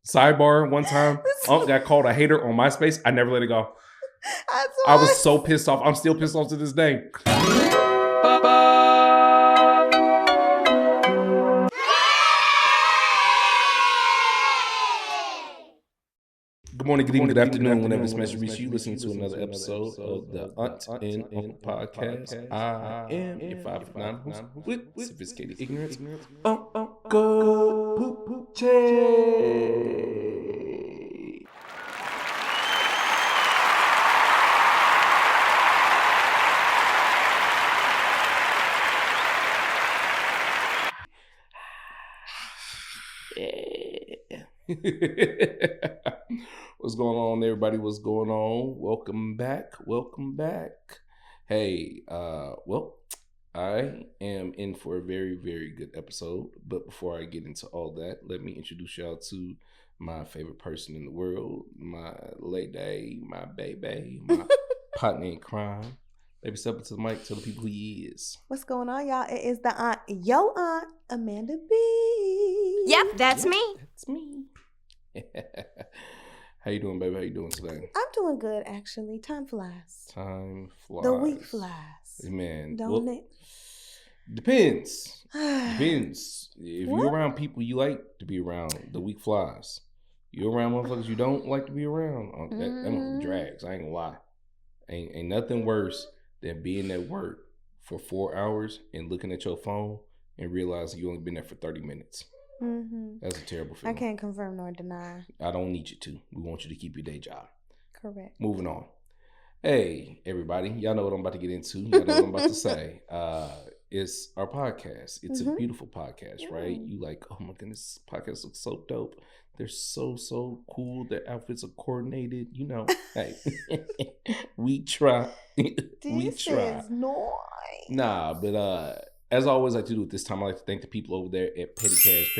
Sidebar, one time, Unc got called a hater on MySpace. I never let it go. I was so pissed off. I'm still pissed off to this day. Good morning, good evening, good afternoon, whenever this message reaches you. Listening to another episode of the Aunt and Uncle Podcast. I am your 5'9" host with sophisticated ignorance, Uncle Pooche. What's going on, everybody? What's going on? Welcome back. Hey, well, I am in for a very, very good episode. But before I get into all that, let me introduce y'all to my favorite person in the world, my lady, my baby, my partner in crime. Baby, step up to the mic, tell the people who he is. What's going on, y'all? It is the aunt, yo aunt, Amanda B. Yep, that's me. That's me. How you doing, baby? How you doing today? I'm doing good, actually. Time flies. Time flies. The week flies. Man. Don't it? Depends. Depends. If you're around people you like to be around, the week flies. You're around motherfuckers you don't like to be around, that drags. I ain't gonna lie. Ain't nothing worse than being at work for 4 hours and looking at your phone and realizing you only been there for 30 minutes. Mm-hmm. That's a terrible feeling. I can't confirm nor deny. I don't need you to. We want you to keep your day job. Correct. Moving on. Hey, everybody. Y'all know what I'm about to get into. Y'all know what I'm about to say. It's our podcast. It's a beautiful podcast, right? You like, oh my goodness, this podcast looks so dope. They're so cool. Their outfits are coordinated. You know, hey, we try. We try. Is nice. Nah, but as I always like to do at this time, I like to thank the people over there at Petty Cash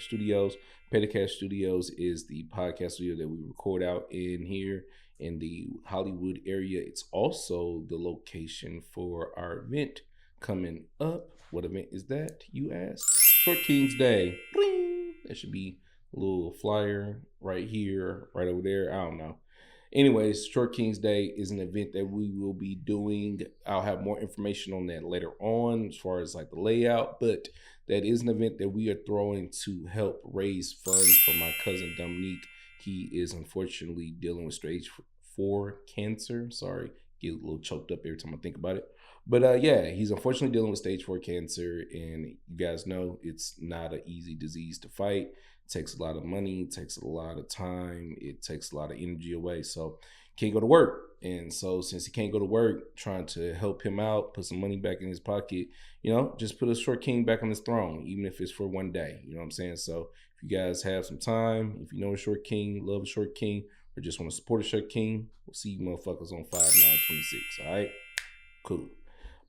Studios. Petty Cash Studios is the podcast studio that we record out in here in the Hollywood area. It's also the location for our event coming up. What event is that, you ask? Short Kings Day. Bling! That should be a little flyer right here, right over there. I don't know. Anyways, Short Kings Day is an event that we will be doing. I'll have more information on that later on as far as like the layout, but that is an event that we are throwing to help raise funds for my cousin Dominique. He is unfortunately dealing with stage 4 cancer. Sorry, get a little choked up every time I think about it. But yeah, he's unfortunately dealing with stage 4 cancer, and you guys know it's not an easy disease to fight. It takes a lot of money, it takes a lot of time, it takes a lot of energy away. So can't go to work. And so since he can't go to work, trying to help him out, put some money back in his pocket, you know, just put a Short King back on his throne, even if it's for one day. You know what I'm saying? So if you guys have some time, if you know a Short King, love a Short King, or just want to support a Short King, we'll see you motherfuckers on 5/9/26. All right? Cool.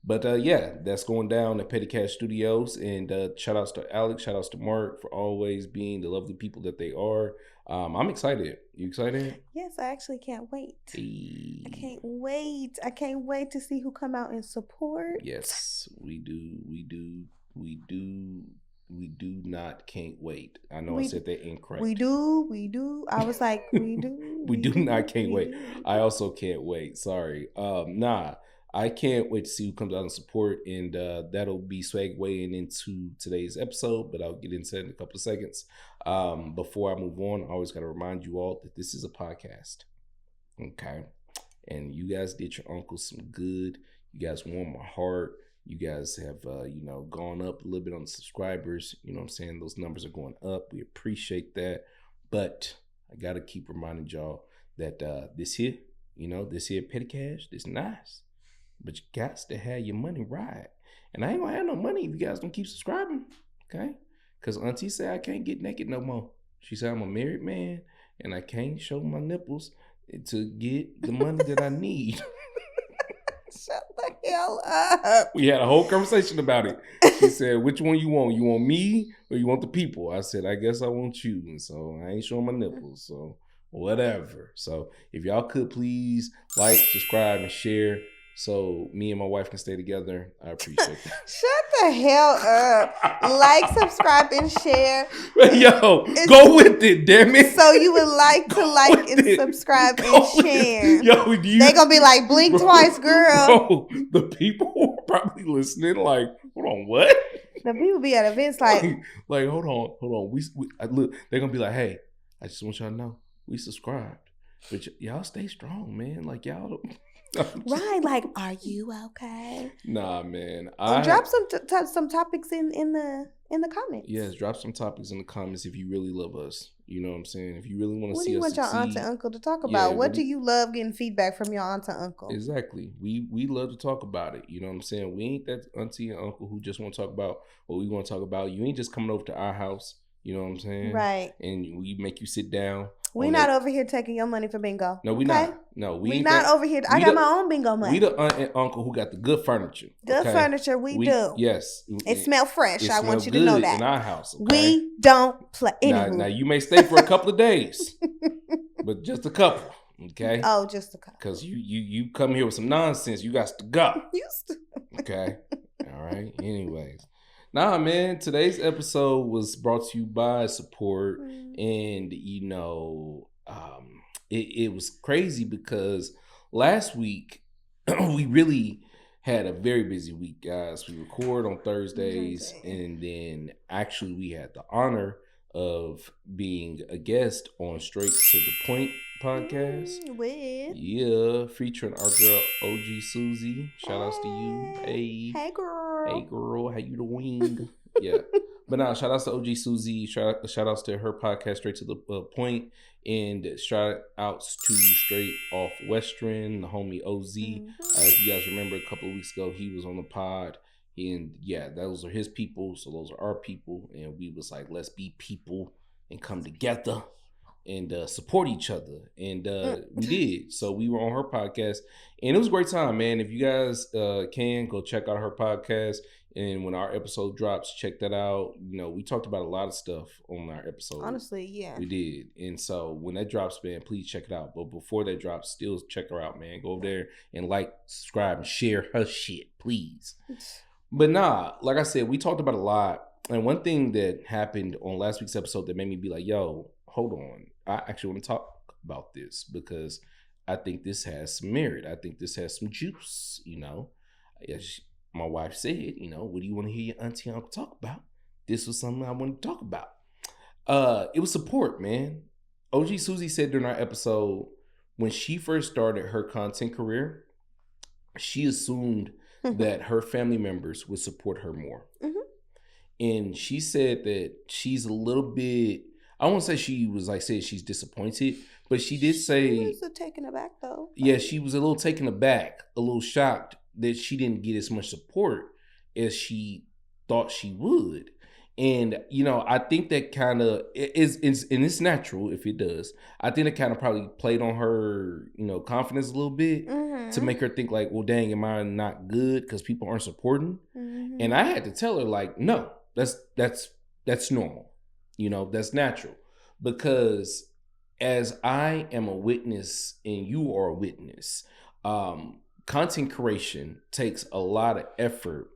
But yeah, that's going down at Petty Cash Studios. And shout outs to Alex, shout outs to Mark for always being the lovely people that they are. I'm excited. You excited? Yes, I actually can't wait. Hey. I can't wait to see who come out and support. Yes, we do not can't wait. I know I said that incorrect. We do. I was like, we do. we do not can't wait. I also can't wait. Sorry. I can't wait to see who comes out and support, and that'll be segueing into today's episode, but I'll get into that in a couple of seconds. Before I move on, I always got to remind you all that this is a podcast, okay? And you guys did your uncle some good. You guys warmed my heart. You guys have, gone up a little bit on the subscribers. You know what I'm saying? Those numbers are going up. We appreciate that. But I got to keep reminding y'all that this here Petty Cash, this nice. But you got to have your money right. And I ain't going to have no money if you guys don't keep subscribing, okay? Because Auntie said I can't get naked no more. She said I'm a married man, and I can't show my nipples to get the money that I need. Shut the hell up. We had a whole conversation about it. She said, which one you want? You want me or you want the people? I said, I guess I want you. And so I ain't showing my nipples. So whatever. So if y'all could please like, subscribe, and share so me and my wife can stay together. I appreciate that. Shut the hell up. Like, subscribe, and share. Yo, go with it, damn it. So you would like to like and subscribe and share. Yo, they gonna be like, blink twice, girl. Bro, the people who are probably listening like, hold on, what? The people be at events like hold on. We look, they're gonna be like, hey, I just want y'all to know we subscribed. But y'all stay strong, man. Like y'all don't right, like, are you okay? Nah, man. Drop some topics in the comments. Yes, drop some topics in the comments if you really love us. You know what I'm saying? If you really want to see us what do you want your aunt and uncle to talk about? What do you love getting feedback from your aunt and uncle? Exactly. We love to talk about it. You know what I'm saying? We ain't that auntie and uncle who just want to talk about what we want to talk about. You ain't just coming over to our house. You know what I'm saying? Right. And we make you sit down. We're not over here taking your money for bingo. No, we not. No, we not over here. I got my own bingo money. We the aunt and uncle who got the good furniture. Good furniture, we do. Yes. It smells fresh. I want you to know that. In our house. Okay? We don't play. Now, you may stay for a couple of days, but just a couple. Okay? Oh, just a couple. Because you come here with some nonsense. You got to go. Okay? All right? Anyways. Nah, man, today's episode was brought to you by support. And, you know, it was crazy because last week we really had a very busy week, guys. We record on Thursdays, and then actually we had the honor of being a guest on Straight to the Point podcast. Featuring our girl OG Susie. Shout outs to you. Hey girl, how you doing? Yeah. But now, shout outs to OG Susie. Shout outs to her podcast, Straight to the Point. And shout outs to Straight Off Western, the homie OZ. If you guys remember, a couple of weeks ago, he was on the pod. And yeah, those are his people. So those are our people. And we was like, let's be people and come together and support each other. And we did. So we were on her podcast. And it was a great time, man. If you guys can, go check out her podcast. And when our episode drops, check that out. You know, we talked about a lot of stuff on our episode. Honestly, yeah. We did. And so when that drops, man, please check it out. But before that drops, still check her out, man. Go over there and like, subscribe, and share her shit, please. But nah, like I said, we talked about a lot. And one thing that happened on last week's episode that made me be like, yo, hold on. I actually want to talk about this because I think this has some merit. I think this has some juice, you know. As my wife said, you know, what do you want to hear your auntie and uncle talk about? This was something I wanted to talk about. It was support, man. OG Susie said during our episode, when she first started her content career, she assumed that her family members would support her more. And she said that she's a little bit, I won't say she was like, said she's disappointed, but she did say. She was taken aback though. Yeah, she was a little taken aback, a little shocked that she didn't get as much support as she thought she would. And, you know, I think that kind of is, and it's natural if it does. I think it kind of probably played on her, you know, confidence a little bit to make her think like, well, dang, am I not good because people aren't supporting? And I had to tell her like, no, that's normal. You know, that's natural. Because as I am a witness and you are a witness, content creation takes a lot of effort,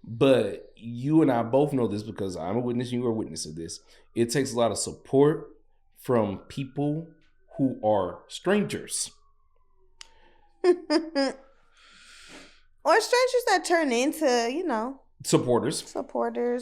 but you and I both know this because I'm a witness and you are a witness of this. It takes a lot of support from people who are strangers. Or strangers that turn into, you know, supporters,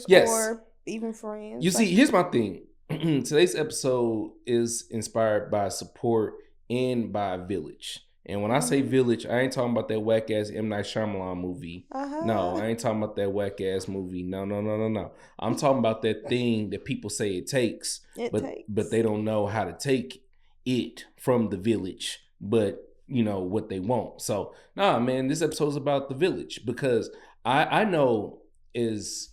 yes, or even friends. You see, here's my thing. Today's episode is inspired by support and by village. And when I say village, I ain't talking about that whack ass M. Night Shyamalan movie. No, I ain't talking about that whack ass movie. No. I'm talking about that thing that people say it takes, but they don't know how to take it from the village, but you know what they want. So, nah, man, this episode is about the village because I know is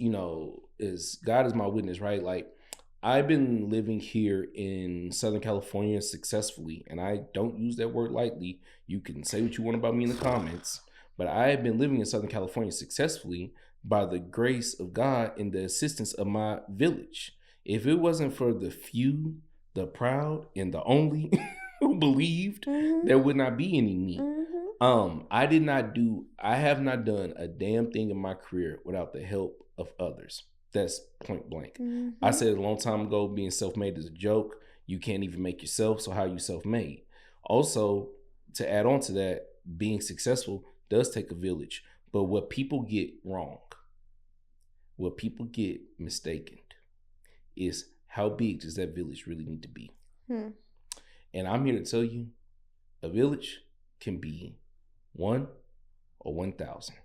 God is my witness, right? Like, I've been living here in Southern California successfully, and I don't use that word lightly. You can say what you want about me in the comments, but I have been living in Southern California successfully by the grace of God and the assistance of my village. If it wasn't for the few, the proud, and the only who believed, there would not be any me. I have not done a damn thing in my career without the help of others. That's point blank. Mm-hmm. I said a long time ago, being self-made is a joke. You can't even make yourself, so how are you self-made? Also, to add on to that, being successful does take a village. But what people get wrong, what people get mistaken, is how big does that village really need to be? And I'm here to tell you, a village can be 1 or 1,000.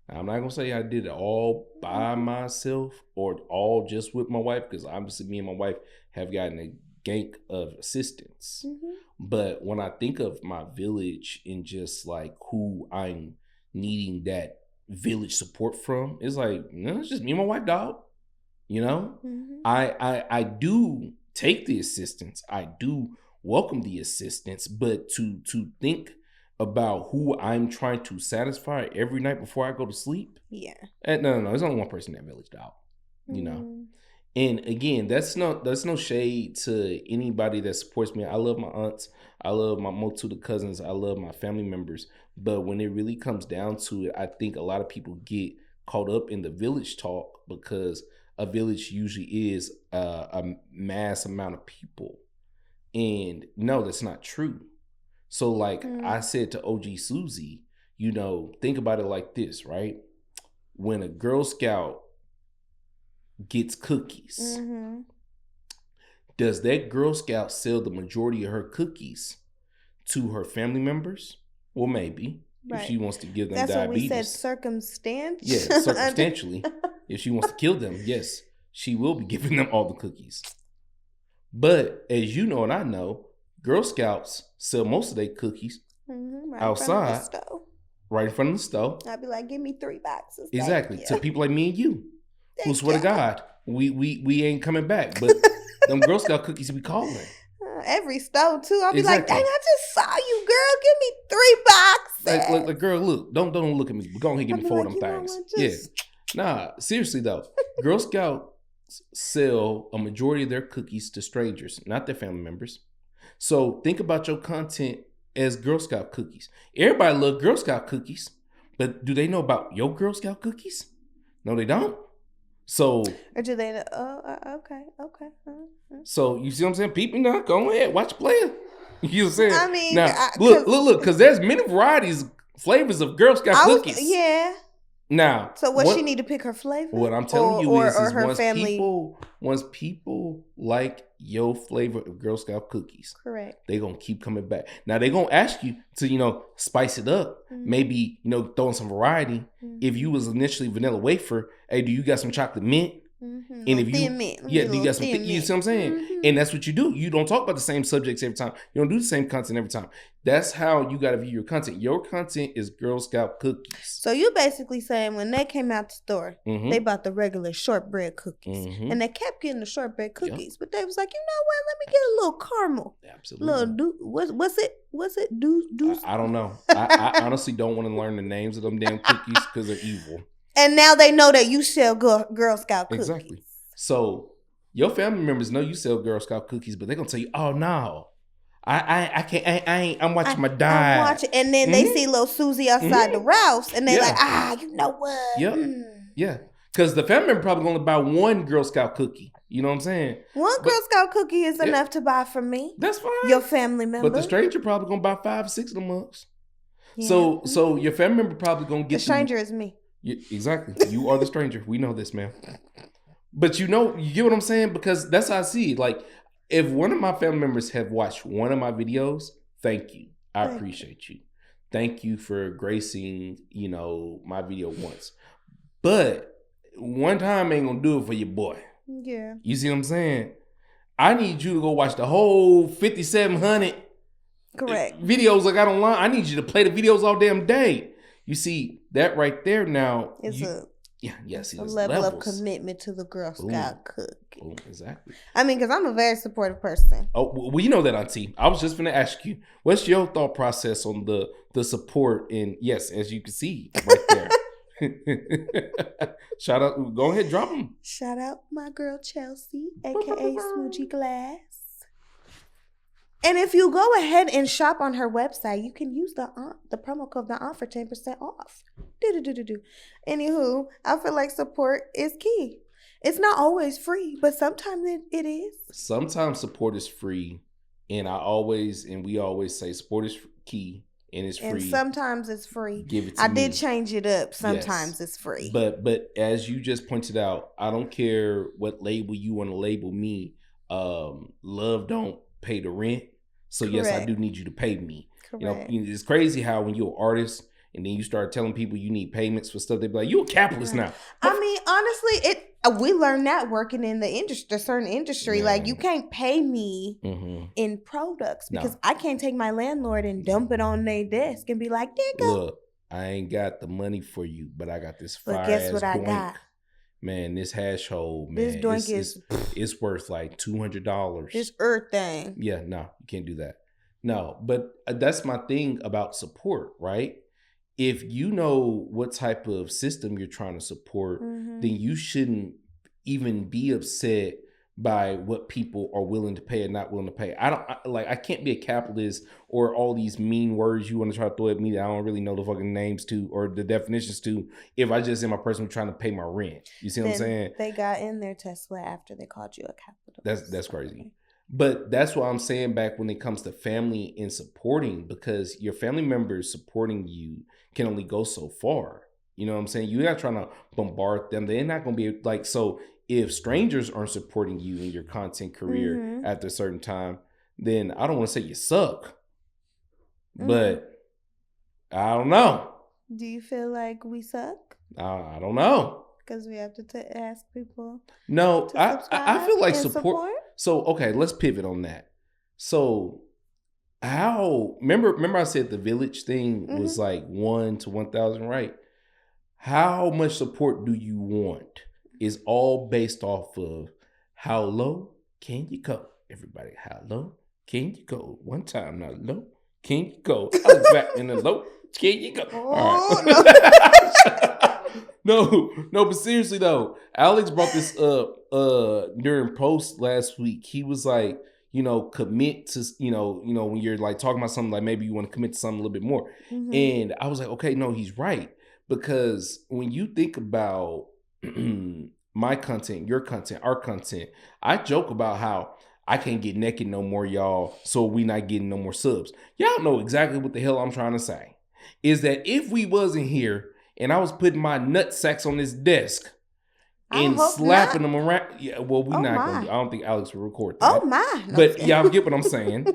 Now, I'm not going to say I did it all by myself or all just with my wife, because obviously me and my wife have gotten a gank of assistance. But when I think of my village and just like who I'm needing that village support from, it's like, no, it's just me and my wife, dog. You know, I do take the assistance. I do welcome the assistance, but to think about who I'm trying to satisfy every night before I go to sleep. Yeah. No. There's only one person in that village, dog. You know. And again, that's no shade to anybody that supports me. I love my aunts. I love my multitude of cousins. I love my family members. But when it really comes down to it, I think a lot of people get caught up in the village talk, because a village usually is a mass amount of people. And no, that's not true. So like I said to OG Susie, you know, think about it like this, right? When a Girl Scout gets cookies, does that Girl Scout sell the majority of her cookies to her family members? Well, maybe. Right. If she wants to give them diabetes. That's what we said, circumstantially. Yeah, circumstantially. If she wants to kill them, yes, she will be giving them all the cookies. But as you know and I know, Girl Scouts sell most of their cookies right outside, right in front of the stove. I'd be like, give me 3 boxes. Exactly. To people like me and you, who swear to God, we ain't coming back. But them Girl Scout cookies be calling. Every stove too. I'll be like, dang, I just saw you, girl. Give me 3 boxes. Like, girl, look, don't look at me. Go ahead and give me 4 of them things. Yeah. Nah, seriously though. Girl Scouts sell a majority of their cookies to strangers, not their family members. So think about your content as Girl Scout cookies. Everybody loves Girl Scout cookies, but do they know about your Girl Scout cookies? No, they don't. So, or do they? Okay. So you see what I'm saying? People, now go ahead, watch player. You know what I'm saying? I mean, now look, because there's many flavors of Girl Scout cookies. Yeah. Now, so she need to pick her flavor? What I'm telling you is her family. Once people like your flavor of Girl Scout cookies, correct, they're gonna keep coming back. Now they're gonna ask you to, spice it up. Maybe, throw in some variety. If you was initially vanilla wafer, hey, do you got some chocolate mint? And if you, do you got some? You see what I'm saying? And that's what you do. You don't talk about the same subjects every time. You don't do the same content every time. That's how you got to view your content. Your content is Girl Scout cookies. So you basically saying when they came out the store, they bought the regular shortbread cookies, and they kept getting the shortbread cookies, but they was like, you know what? Let me get a little caramel. Absolutely. What's it? I don't know. I honestly don't want to learn the names of them damn cookies because they're evil. And now they know that you sell Girl Scout cookies. Exactly. So your family members know you sell Girl Scout cookies, but they're gonna tell you, "Oh no, I can't. I'm watching my diet." I'm watching, and then they see little Susie outside the Ralphs, and they're like, you know what? Yep. Yeah. Because the family member probably gonna buy one Girl Scout cookie. You know what I'm saying? Girl Scout cookie is enough to buy from me. That's fine. Your family member. But the stranger probably gonna buy 5 or 6 of them mugs. Yeah. So your family member probably gonna get the stranger is me. Yeah, exactly. You are the stranger. We know this, man. But you get what I'm saying? Because that's how I see it. Like, if one of my family members have watched one of my videos, thank you. I appreciate you. Thank you for gracing, my video once. But one time ain't gonna do it for your boy. Yeah. You see what I'm saying? I need you to go watch the whole 5,700 videos I got online. I need you to play the videos all damn day. You see, that right there now is a level levels. Of commitment to the Girl Scout cookie. Ooh, exactly. I mean, because I'm a very supportive person. Oh, well, you know that, Auntie. I was just going to ask you, what's your thought process on the support? And yes, as you can see right there. Shout out. Go ahead, drop them. Shout out my girl Chelsea, a.k.a. Smoochie Glass. And if you go ahead and shop on her website, you can use the promo code the aunt for 10% off. Anywho, I feel like support is key. It's not always free, but sometimes it is. Sometimes support is free, and we always say support is key and it's free. And sometimes it's free. Give it to me. I did change it up. Sometimes it's free. But as you just pointed out, I don't care what label you want to label me. Love don't pay the rent. So Correct. Yes, I do need you to pay me. Correct. It's crazy how when you're an artist and then you start telling people you need payments for stuff, they be like, "You a capitalist now." I mean, honestly, we learned that working in the industry, a certain industry. Yeah. Like, you can't pay me in products because I can't take my landlord and dump it on their desk and be like, "There you go." Look, I ain't got the money for you, but I got this fire. But guess what I got? Man, this hash hole, man. This doink it's worth like $200. This earth thing. Yeah, no, you can't do that. No, but that's my thing about support, right? If you know what type of system you're trying to support, then you shouldn't even be upset by what people are willing to pay and not willing to pay. I can't be a capitalist or all these mean words you want to try to throw at me that I don't really know the fucking names to or the definitions to if I just am a person trying to pay my rent. You see what I'm saying? They got in their Tesla after they called you a capitalist. That's crazy. But that's what I'm saying back when it comes to family and supporting, because your family members supporting you can only go so far. You know what I'm saying? You're not trying to bombard them. They're not going to be like, so if strangers aren't supporting you in your content career after a certain time, then I don't want to say you suck, but I don't know. Do you feel like we suck? I don't know. Because we have to ask people. No, I feel like support. So, okay, let's pivot on that. So remember I said the village thing was like 1 to 1,000, right? How much support do you want is all based off of how low can you go? Everybody, how low can you go? One time, now low can you go? I was back in the low. Can you go? Oh, no. No, but seriously though, Alex brought this up during post last week. He was like, commit to, when you're like talking about something, like maybe you want to commit to something a little bit more. And I was like, okay, no, he's right. Because when you think about my content, your content, our content, I joke about how I can't get naked no more, y'all, so we not getting no more subs. Y'all know exactly what the hell I'm trying to say. Is that if we wasn't here and I was putting my nut sacks on this desk and slapping them around, yeah, well, we not gonna. I don't think Alex will record that. Oh my! No, but y'all get what I'm saying.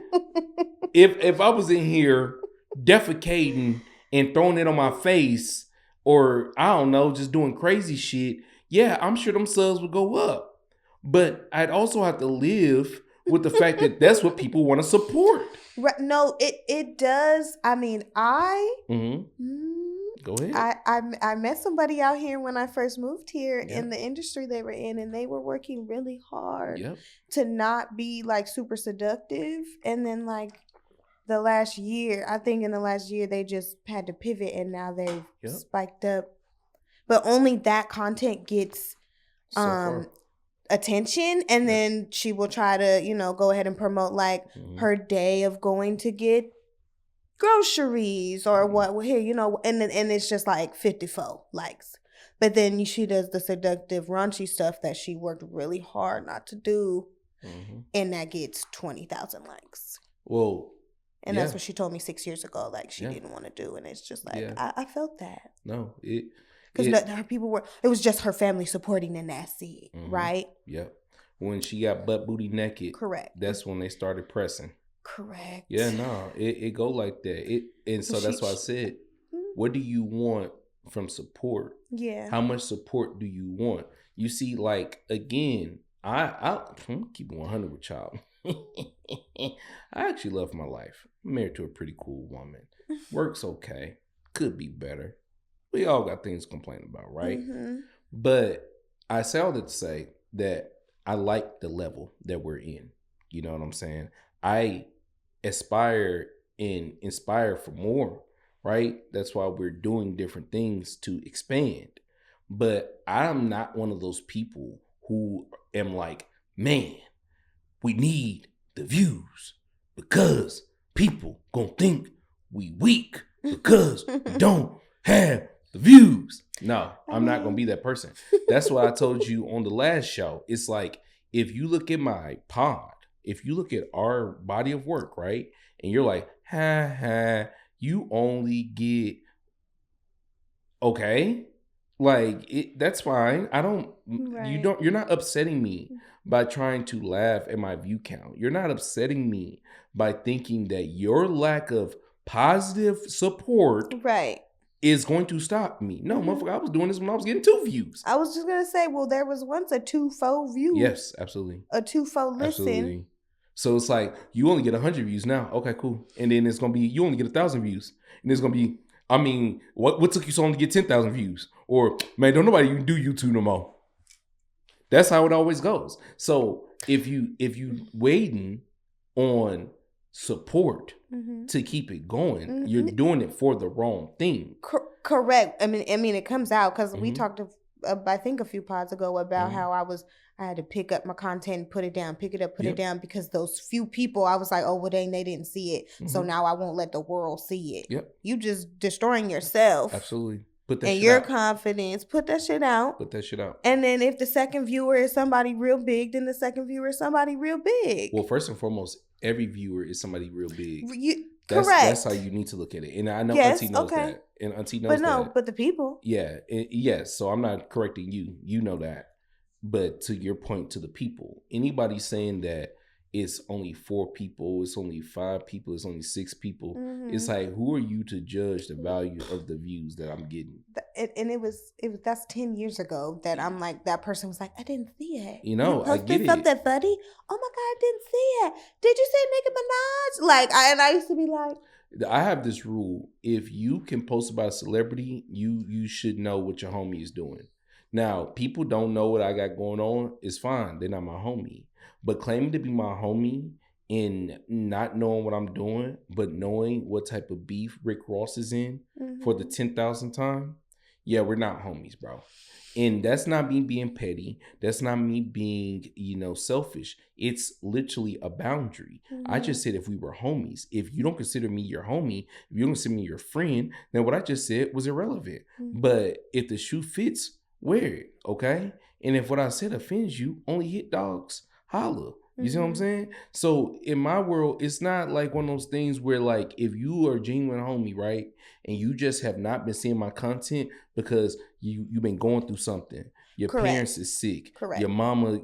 If I was in here defecating and throwing it on my face, or I don't know, just doing crazy shit, yeah, I'm sure them subs would go up. But I'd also have to live with the fact that that's what people want to support. Right. No, it does. I mean, Go ahead. I met somebody out here when I first moved here in the industry they were in, and they were working really hard to not be like super seductive. And then like the last year, I think in the last year, they just had to pivot, and now they've spiked up. But only that content gets attention, and then she will try to, go ahead and promote like her day of going to get groceries or what here, and it's just like 54 likes. But then she does the seductive, raunchy stuff that she worked really hard not to do, and that gets 20,000 likes. Well, and that's what she told me 6 years ago, like she didn't want to do, and it's just like I felt that. No, because her people it was just her family supporting, and that's it, right? Yep. When she got butt booty naked, correct. That's when they started pressing. Correct. Yeah, no, it go like that. And so that's why I said, what do you want from support? Yeah. How much support do you want? You see, like, again, I keep 100 with y'all. I actually love my life. I'm married to a pretty cool woman. Works okay. Could be better. We all got things to complain about, right? But I say all that to say that I like the level that we're in. You know what I'm saying? I aspire and inspire for more, right? That's why we're doing different things to expand. But I'm not one of those people who am like, man, we need the views. because people gonna think we weak because we don't have the views. No, I'm not gonna be that person. That's what I told you on the last show. It's like, if you look at my pod, if you look at our body of work, right, and you're like, you only get, okay, like that's fine. I don't, you're not upsetting me by trying to laugh at my view count. You're not upsetting me by thinking that your lack of positive support is going to stop me. No, motherfucker, I was doing this when I was getting 2 views. I was just going to say, well, there was once a 2-4 view. Yes, absolutely. A 2-4 listen. Absolutely. So it's like, you only get 100 views now. Okay, cool. And then it's going to be, you only get 1,000 views. And it's going to be, I mean, what took you so long to get 10,000 views? Or, man, don't nobody even do YouTube no more. That's how it always goes. So if you waiting on support to keep it going, you're doing it for the wrong thing. Correct. I mean, it comes out because we talked, I think a few pods ago about how I had to pick up my content, put it down, pick it up, put it down, because those few people, I was like, oh, well, they didn't see it. So now I won't let the world see it. Yep. You just destroying yourself. Absolutely. Put that and shit your out. Confidence. Put that shit out. Put that shit out. And then if the second viewer is somebody real big, then the second viewer is somebody real big. Well, first and foremost, every viewer is somebody real big. Correct. That's how you need to look at it. And I know Auntie knows that. And Auntie knows that. But the people. Yeah. Yes. So I'm not correcting you. You know that. But to your point, to the people, anybody saying that it's only 4 people, it's only 5 people, it's only 6 people, it's like, who are you to judge the value of the views that I'm getting? And it was that's 10 years ago that I'm like, that person was like, I didn't see it. You know, I get it. Something funny. Oh my God, I didn't see it. Did you say Nicki Minaj? Like, I used to be like, I have this rule: if you can post about a celebrity, you should know what your homie is doing. Now, people don't know what I got going on. It's fine. They're not my homie. But claiming to be my homie and not knowing what I'm doing, but knowing what type of beef Rick Ross is in for the 10,000th time, yeah, we're not homies, bro. And that's not me being petty. That's not me being, selfish. It's literally a boundary. I just said if we were homies. If you don't consider me your homie, if you don't consider me your friend, then what I just said was irrelevant. But if the shoe fits, wear it, okay? And if what I said offends you, only hit dogs, holla. You see what I'm saying? So in my world, it's not like one of those things where, like, if you are a genuine homie, right, and you just have not been seeing my content because you've been going through something. Your parents is sick. Correct. Your mama,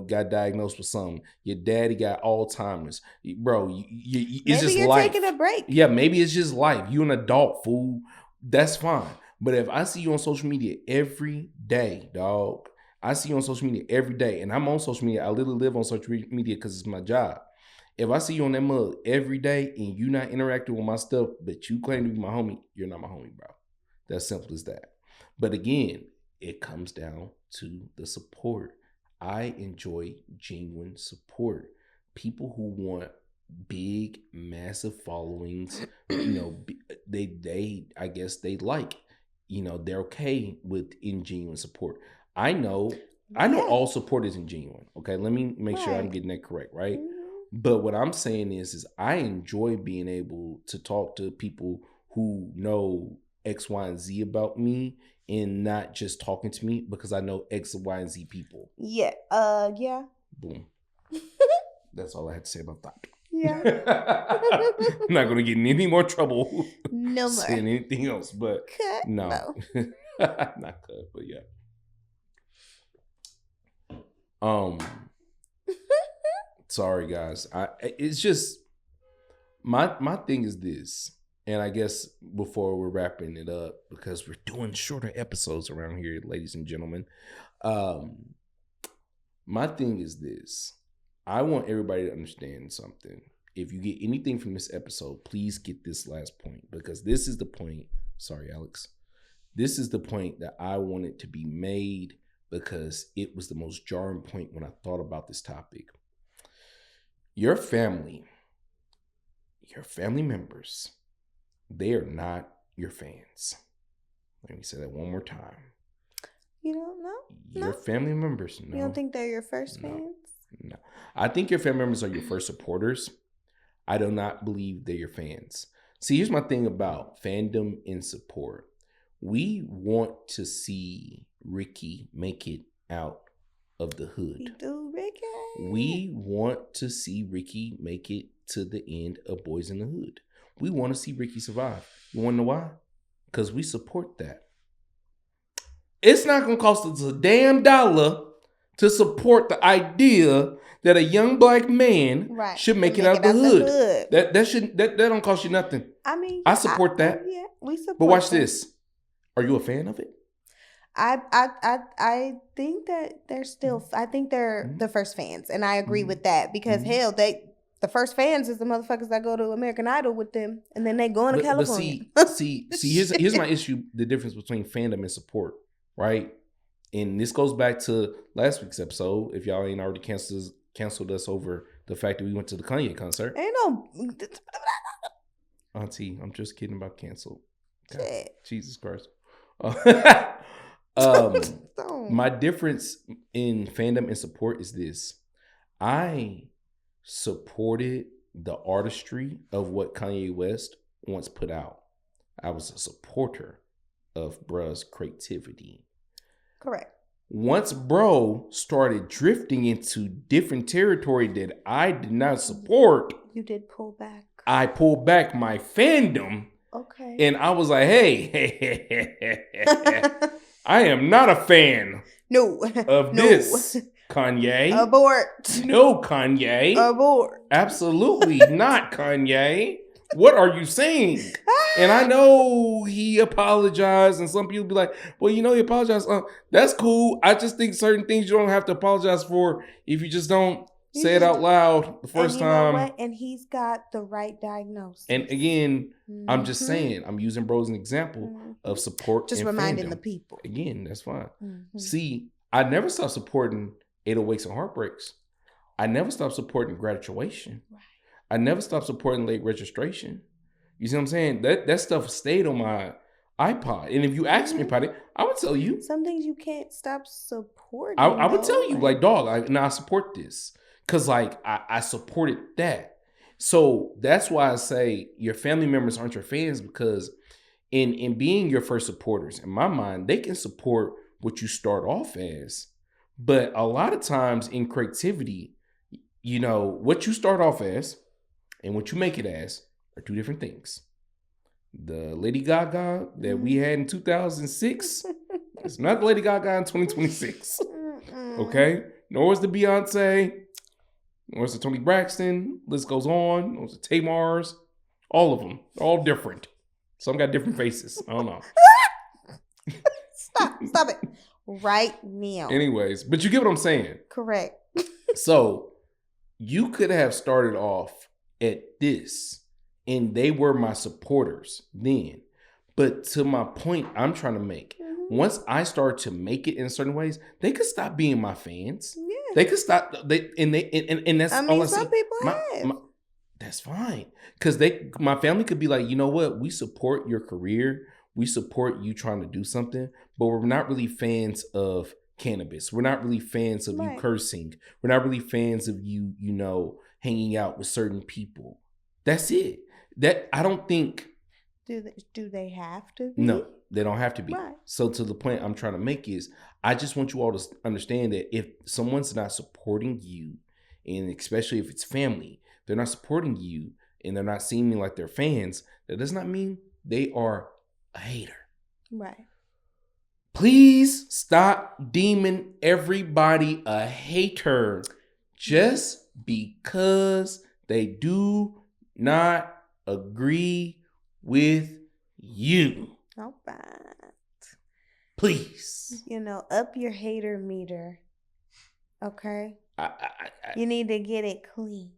got diagnosed with something. Your daddy got Alzheimer's. Bro, it's maybe just you're life. Taking a break. Yeah, maybe it's just life. You an adult, fool. That's fine. But if I see you on social media every day, dog, I see you on social media every day, and I'm on social media. I literally live on social media because it's my job. If I see you on that mug every day and you not interacting with my stuff, but you claim to be my homie, you're not my homie, bro. That's simple as that. But again, it comes down to the support. I enjoy genuine support. People who want big, massive followings, they I guess they like. They're okay with ingenuine support. I know all support isn't genuine. Okay, let me make sure I'm getting that correct, right? But what I'm saying is I enjoy being able to talk to people who know X, Y, and Z about me, and not just talking to me because I know X, Y, and Z people. Yeah. Yeah. Boom. That's all I had to say about that. Yeah. I'm not gonna get in any more trouble. No more. Saying anything else, but cut? no. Not cut, but yeah. Sorry guys. It's just my thing is this, and I guess before we're wrapping it up, because we're doing shorter episodes around here, ladies and gentlemen. My thing is this. I want everybody to understand something. If you get anything from this episode, please get this last point, because this is the point. Sorry, Alex. This is the point that I wanted to be made, because it was the most jarring point when I thought about this topic. Your family members, they are not your fans. Let me say that one more time. You don't know? Your family members, no. You don't think they're your first fans? No. I think your family members are your first supporters. I do not believe they're your fans. See, here's my thing about fandom and support. We want to see Ricky make it out of the hood. We do, Ricky. We want to see Ricky make it to the end of Boys in the Hood. We want to see Ricky survive. You want to know why? Because we support that. It's not going to cost us a damn dollar to support the idea that a young black man should make it out of the hood. That don't cost you nothing. I mean, I support that. Yeah, we support. But watch this. Are you a fan of it? I think that they're still. I think they're the first fans, and I agree with that because hell, the first fans is the motherfuckers that go to American Idol with them, and then they go into California. But see, here's my issue: the difference between fandom and support, right? And this goes back to last week's episode. If y'all ain't already canceled us over the fact that we went to the Kanye concert, ain't no. Auntie, I'm just kidding about canceled. God, Jesus Christ. My difference in fandom and support is this. I supported the artistry of what Kanye West once put out. I was a supporter of bruh's creativity. Correct. Once bro started drifting into different territory that I did not support, you did pull back. I pulled back my fandom. Okay. And I was like, hey, I am not a fan of this, Kanye. Abort. No, Kanye. Abort. Absolutely not, Kanye. What are you saying? And I know he apologized, and some people be like, well, you know, he apologized. That's cool. I just think certain things you don't have to apologize for if you just don't say it out loud the first time. Know what? And he's got the right diagnosis. And again, I'm just saying, I'm using bro as an example of support. Just reminding the people. Again, that's fine. See, I never stopped supporting 808s and Heartbreaks. I never stopped supporting Graduation. Right. I never stopped supporting Late Registration. You see what I'm saying? That stuff stayed on my iPod. And if you ask me about it, I would tell you. Some things you can't stop supporting. I would tell you, like, dog, I support this. Because, like, I supported that. So that's why I say your family members aren't your fans, because in being your first supporters, in my mind, they can support what you start off as. But a lot of times in creativity, you know, what you start off as and what you make it as are two different things. The Lady Gaga that we had in 2006 is not the Lady Gaga in 2026. Okay? Nor is the Beyonce. Nor is the Toni Braxton. List goes on. Nor is the Tamars. All of them. They're all different. Some got different faces. I don't know. Stop it. Right now. Anyways, but you get what I'm saying. Correct. So you could have started off at this, and they were my supporters then. But to my point I'm trying to make, once I start to make it in certain ways, they could stop being my fans. Yeah. They could stop. And that's. I mean, some people have. That's fine, because my family could be like, you know what, we support your career, we support you trying to do something, but we're not really fans of cannabis. We're not really fans of you cursing. We're not really fans of you, you know, hanging out with certain people. That's it. That I don't think. Do they have to be? No, they don't have to be. Right. So to the point I'm trying to make is, I just want you all to understand that if someone's not supporting you, and especially if it's family, they're not supporting you and they're not seeming like they're fans, that does not mean they are a hater. Right. Please stop deeming everybody a hater just because they do not agree with you. All right. Please. You know, up your hater meter. Okay? You need to get it cleaned.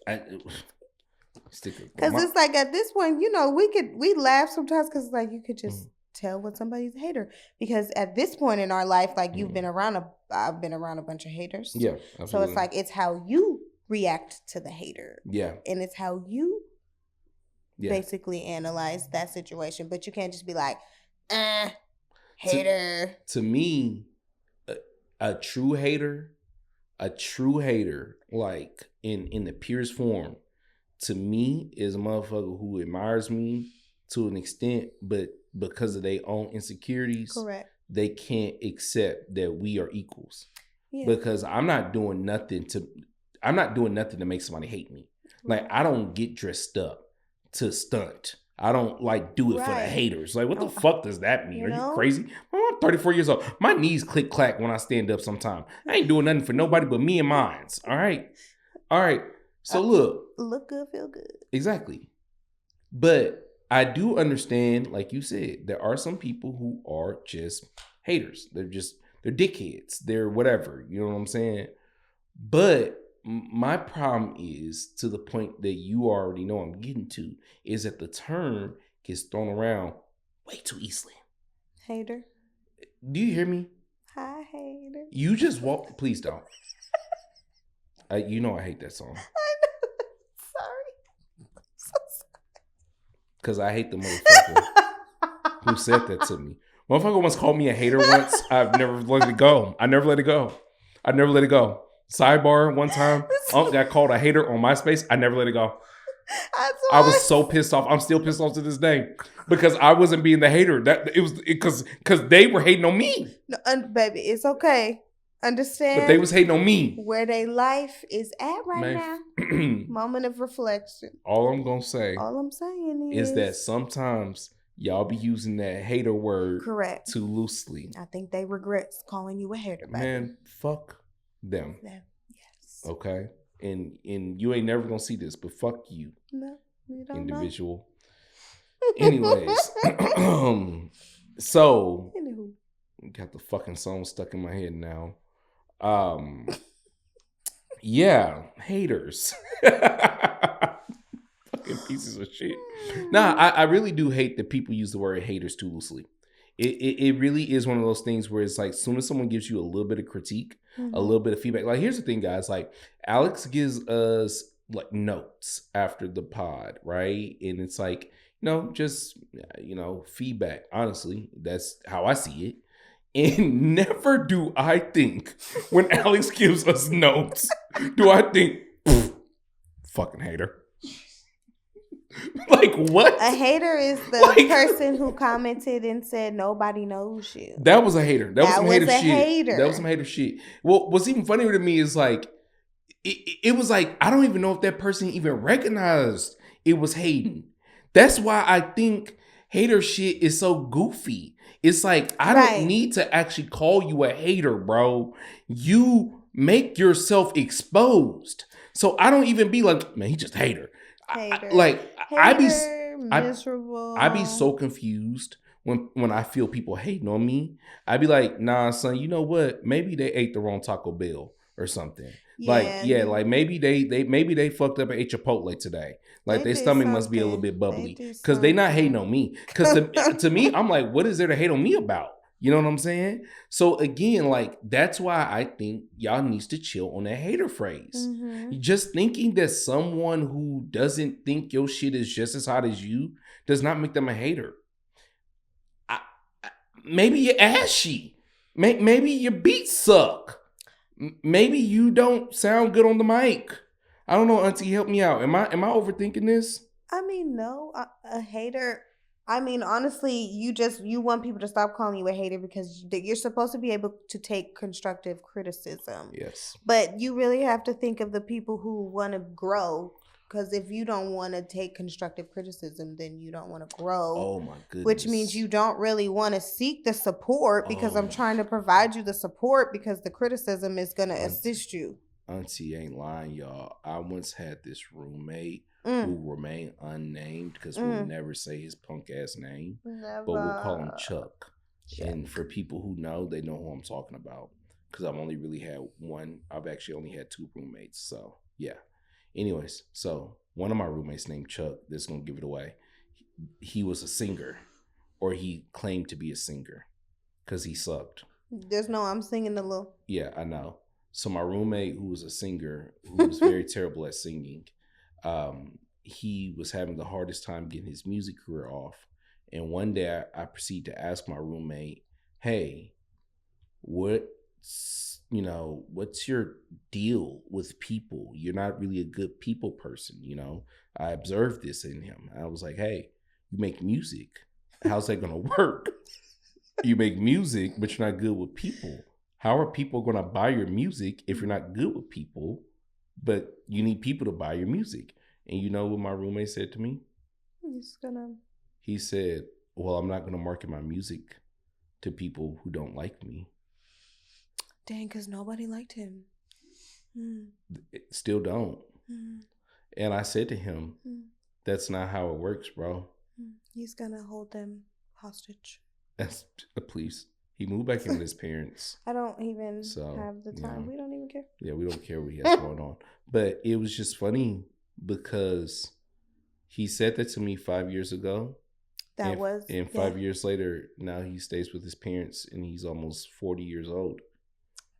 Because it's like at this point, you know, we laugh sometimes because like you could just tell when somebody's a hater. Because at this point in our life, like I've been around a bunch of haters. Yeah, absolutely. So it's like it's how you react to the hater. Yeah. And it's how you basically analyze that situation. But you can't just be like, hater. To me, a true hater, like in the purest form, to me is a motherfucker who admires me to an extent, but because of their own insecurities, correct, they can't accept that we are equals. Yeah. Because I'm not doing nothing to make somebody hate me. Like, I don't get dressed up to stunt. I don't like do it for the haters. Like, what the fuck does that mean? Are you crazy? I'm 34 years old. My knees click clack when I stand up sometimes. I ain't doing nothing for nobody but me and mine. All right. So look good, feel good. Exactly. But I do understand, like you said, there are some people who are just haters. They're dickheads. They're whatever. You know what I'm saying? But my problem is, to the point that you already know I'm getting to, is that the term gets thrown around way too easily. Hater. Do you hear me? Hi, hater. You just walk. Please don't. You know I hate that song. I know. Sorry. I'm so sorry. Because I hate the motherfucker who said that to me. Motherfucker once called me a hater once. I've never let it go. I never let it go. Sidebar, one time, got called a hater on MySpace. I never let it go. I was so pissed off. I'm still pissed off to this day because I wasn't being the hater. Because they were hating on me. No, baby, it's okay. Understand? But they was hating on me. Where their life is at now. Moment of reflection. All I'm gonna say. All I'm saying is that sometimes y'all be using that hater word correct too loosely. I think they regret calling you a hater, baby. Man, fuck them. Yes. Okay? And you ain't never gonna see this, but fuck you. No, you don't individual. Anyways. So anywho. Got the fucking song stuck in my head now. Yeah, haters. Fucking pieces of shit. Nah, I really do hate that people use the word haters too loosely. It really is one of those things where it's like, as soon as someone gives you a little bit of critique, a little bit of feedback. Like, here's the thing, guys. Like, Alex gives us like notes after the pod, right? And it's like, just feedback. Honestly, that's how I see it. And never do I think, when Alex gives us notes, do I think, fucking hater. Like, what? A hater is the person who commented and said nobody knows you. That was a hater. That was some hater shit. Hater. That was some hater shit. Well, what's even funnier to me is like, it was like, I don't even know if that person even recognized it was hating. That's why I think hater shit is so goofy. It's like, I don't need to actually call you a hater, bro. You make yourself exposed. So I don't even be like, man, he just a hater. Hater. Miserable. I be so confused when I feel people hating on me. I be like, nah, son, you know what? Maybe they ate the wrong Taco Bell or something. Like maybe they fucked up and ate Chipotle today. Like their stomach must be a little bit bubbly because they not hating on me. Because to me, I'm like, what is there to hate on me about? You know what I'm saying? So again, like, that's why I think y'all needs to chill on that hater phrase. Mm-hmm. Just thinking that someone who doesn't think your shit is just as hot as you does not make them a hater. Maybe you're ashy. Maybe your beats suck. Maybe you don't sound good on the mic. I don't know, Auntie, help me out. Am I overthinking this? I mean, no, a hater. I mean, honestly, you want people to stop calling you a hater because you're supposed to be able to take constructive criticism. Yes. But you really have to think of the people who want to grow. Because if you don't want to take constructive criticism, then you don't want to grow. Oh, my goodness. Which means you don't really want to seek the support because I'm trying to provide you the support because the criticism is going to assist you. Auntie ain't lying, y'all. I once had this roommate who remained unnamed because we'll never say his punk ass name. Never. But we'll call him Chuck. And for people who know, they know who I'm talking about. Because I've only really had one. I've actually only had two roommates. So, yeah. Anyways, so one of my roommates named Chuck, this is going to give it away. He was a singer, or he claimed to be a singer because he sucked. There's no, I'm singing a little. Yeah, I know. So my roommate, who was a singer, who was very terrible at singing, he was having the hardest time getting his music career off. And one day I proceeded to ask my roommate, hey, what what's your deal with people? You're not really a good people person. I observed this in him. I was like, hey, you make music. How's that going to work? You make music, but you're not good with people. How are people going to buy your music if you're not good with people, but you need people to buy your music? And you know what my roommate said to me? He said, well, I'm not going to market my music to people who don't like me. Dang, because nobody liked him. Still don't. And I said to him, that's not how it works, bro. He's going to hold them hostage. Please. He moved back in with his parents. I don't even have the time. We don't even care. Yeah, we don't care what he has going on. But it was just funny because he said that to me 5 years ago. And 5 years later, now he stays with his parents and he's almost 40 years old.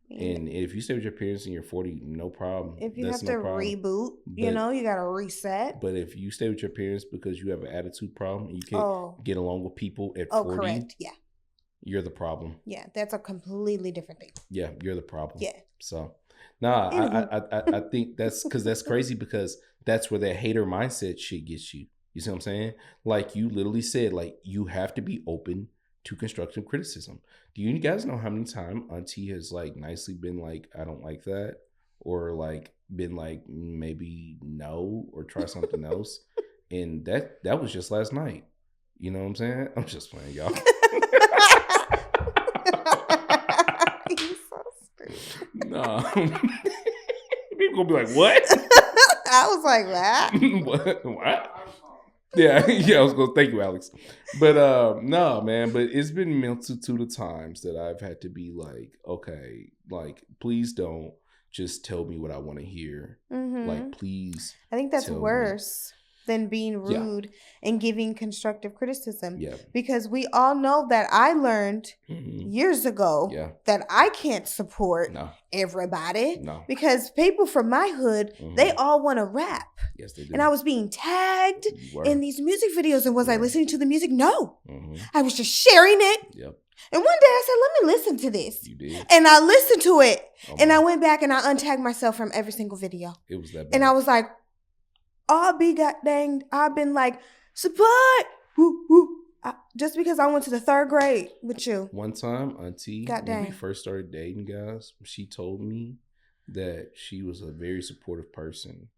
Yeah. And if you stay with your parents and you're 40, no problem. If you have to reboot, you got to reset. But if you stay with your parents because you have an attitude problem and you can't get along with people at 40, correct. Yeah. You're the problem. Yeah, that's a completely different thing. Yeah, you're the problem. Yeah. So, I think that's because that's crazy because that's where that hater mindset shit gets you. You see what I'm saying? Like you literally said, like you have to be open to constructive criticism. Do you guys know how many times Auntie has like nicely been like, I don't like that, or like been like maybe no, or try something else, and that was just last night. You know what I'm saying? I'm just playing, y'all. You're so stupid. No, people gonna be like, what? I was like, what? Yeah, I was going to thank you, Alex. But no, man, but it's been multitude of times that I've had to be like, okay, like, please don't just tell me what I want to hear. Like, please. I think that's worse than being rude and giving constructive criticism. Yeah. Because we all know that I learned years ago that I can't support everybody. No. Because people from my hood, they all want to rap. Yes, they do. And I was being tagged in these music videos. And was I listening to the music? No. I was just sharing it. Yep. And one day I said, let me listen to this. You did. And I listened to it. And I went back and I untagged myself from every single video. It was that bad. And I was like, I've been like, support. Woo, woo. Just because I went to the 3rd grade with you. One time, Auntie, when we first started dating, guys, she told me that she was a very supportive person.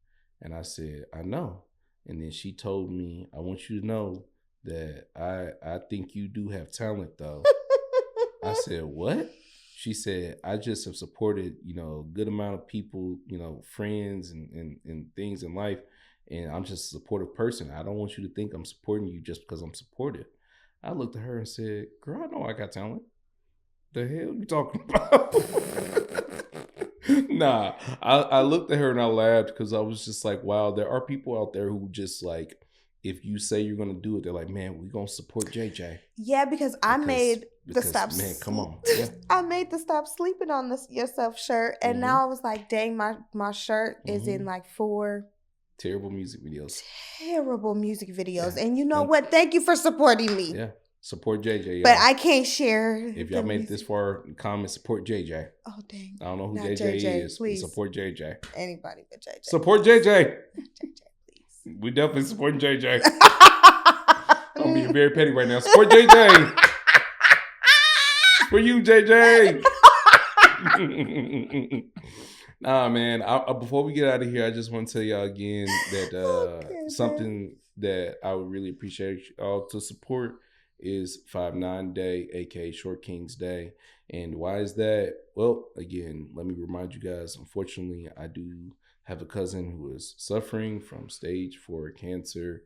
And I said, I know. And then she told me, I want you to know that I think you do have talent, though. I said, what? She said, I just have supported, a good amount of people, friends and things in life. And I'm just a supportive person. I don't want you to think I'm supporting you just because I'm supportive. I looked at her and said, girl, I know I got talent. The hell you talking about? Nah, I looked at her and I laughed because I was just like, wow, there are people out there who just like, if you say you're going to do it, they're like, man, we're going to support JJ. Yeah, because I made the stop. Man, come on. Yeah. I made the stop sleeping on this yourself shirt. And now I was like, dang, my shirt is in like 4 terrible music videos. Yeah. And you know what? Thank you for supporting me. Yeah. Support JJ. Y'all. But I can't share. If y'all made it this far, comment support JJ. Oh, dang. I don't know who JJ is. Please. Support JJ. Anybody but JJ. Support JJ. JJ, please. We definitely supporting JJ. I'm being very petty right now. Support JJ. For you, JJ. Nah, man. Before we get out of here, I just want to tell y'all again that something that I would really appreciate y'all to support is 5-9 Day, aka Short Kings Day. And why is that? Well, again, let me remind you guys, unfortunately, I do have a cousin who is suffering from stage 4 cancer.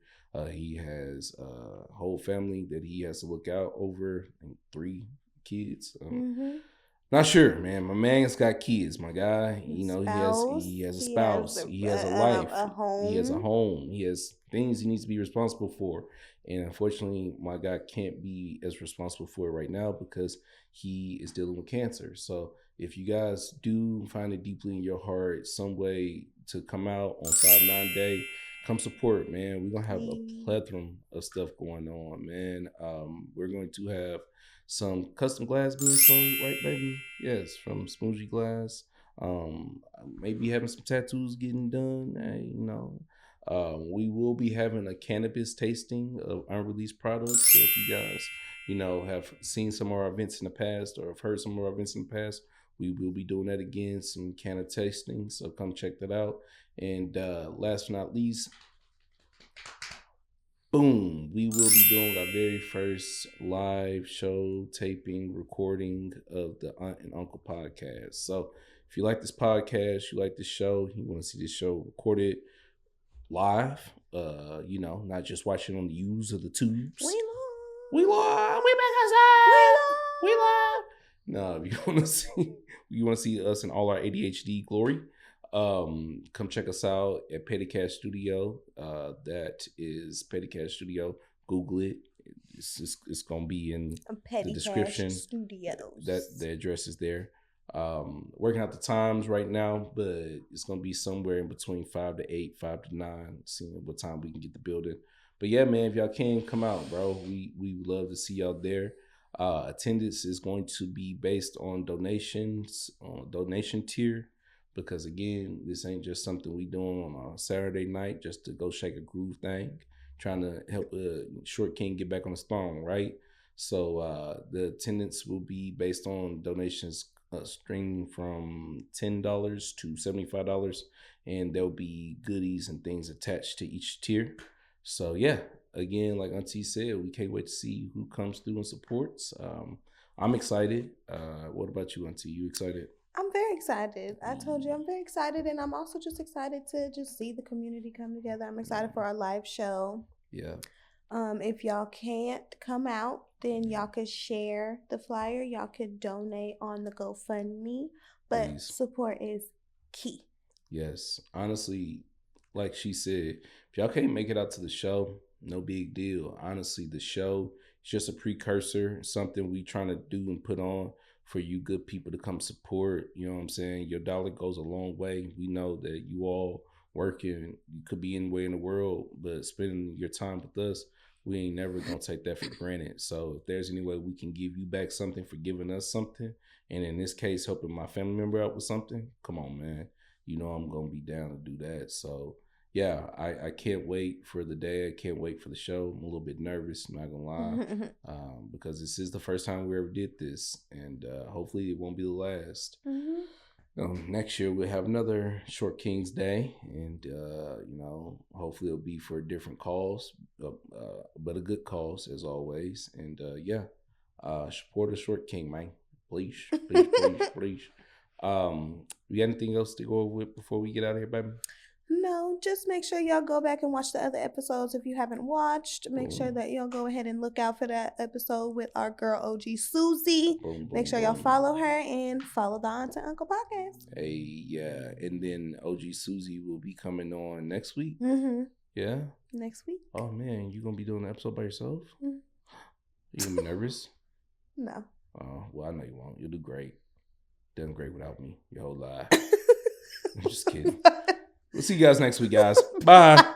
He has a whole family that he has to look out over, and 3 kids. Not sure, man. My man's got kids, my guy. He has a spouse. He has a life. He has a home. He has things he needs to be responsible for. And unfortunately, my guy can't be as responsible for it right now because he is dealing with cancer. So if you guys do find it deeply in your heart, some way to come out on 5-9 Day, come support, man. We're going to have a plethora of stuff going on, man. We're going to have some custom glass being sold, right, baby? Yes, from Smoothie Glass. Maybe having some tattoos getting done. We will be having a cannabis tasting of unreleased products. So if you guys, have seen some of our events in the past or have heard some of our events in the past, we will be doing that again, some canna tasting. So come check that out. And last but not least, boom, we will be doing our very first live show taping recording of the Aunt and Uncle podcast. So if you like this podcast, you like this show, you want to see this show recorded live, not just watching on the U's or the tubes. We live. We make us up. We live. No, if you want to see us in all our ADHD glory, come check us out at Petty Cash Studio. That is Petty Cash Studio. Google it. It's gonna be in the description. Cash Studios. That the address is there. Working out the times right now, but it's gonna be somewhere in between 5 to 8, 5 to 9, seeing what time we can get the building. But yeah, man, if y'all can come out, bro, we would love to see y'all there. Attendance is going to be based on donations, on donation tier, because again, this ain't just something we doing on a Saturday night just to go shake a groove thing, trying to help Short King get back on his throne, right? So the attendance will be based on donations string from $10 to $75, and there'll be goodies and things attached to each tier. So yeah, again, like Auntie said, we can't wait to see who comes through and supports. I'm excited. What about you, Auntie? You excited? I'm very excited. I told you I'm very excited, and I'm also just excited to just see the community come together. I'm excited for our live show. Yeah. If y'all can't come out, then y'all could share the flyer. Y'all could donate on the GoFundMe, but please. Support is key. Yes. Honestly, like she said, if y'all can't make it out to the show, no big deal. Honestly, the show is just a precursor, something we trying to do and put on for you good people to come support. You know what I'm saying? Your dollar goes a long way. We know that you all working, you could be anywhere in the world, but spending your time with us, we ain't never gonna take that for granted. So if there's any way we can give you back something for giving us something, and in this case helping my family member out with something, come on, man. You know I'm gonna be down to do that. So yeah, I can't wait for the day. I can't wait for the show. I'm a little bit nervous, I'm not gonna lie, because this is the first time we ever did this, and hopefully it won't be the last. Next year we'll have another Short Kings Day, and hopefully it'll be for a different cause, but a good cause as always. And support a Short King, man. Please. You got anything else to go over with before we get out of here, baby? No, just make sure y'all go back and watch the other episodes if you haven't watched. Make sure that y'all go ahead and look out for that episode with our girl OG Susie. Make sure y'all follow her and follow the Aunt and Uncle podcast. Hey, yeah. And then OG Susie will be coming on next week. Yeah? Next week. Oh, man. You going to be doing the episode by yourself? You going to be nervous? No. Oh, well, I know you won't. You'll do great. Done great without me. Your whole life. I'm just kidding. We'll see you guys next week, guys. Bye.